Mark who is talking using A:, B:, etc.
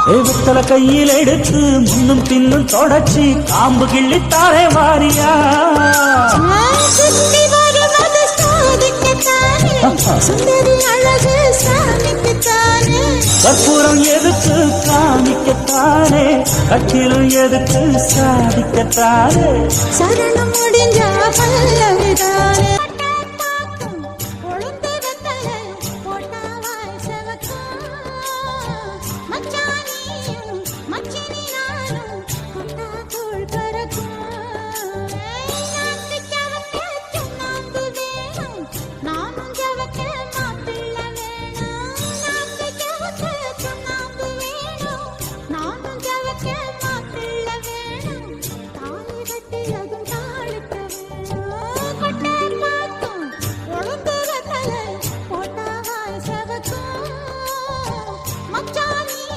A: வெத்தல கையில் எடுத்து முன்னும் பின்னும் தொடச்சி காம்பு கிள்ளித்தாரே வாரியா கற்பூரம் எதுக்கு காமிக்கத்தானே கட்டிலும் எதுக்கு சாதிக்கத்தானே
B: சரணம் முடிஞ்சா பல்லவிதானே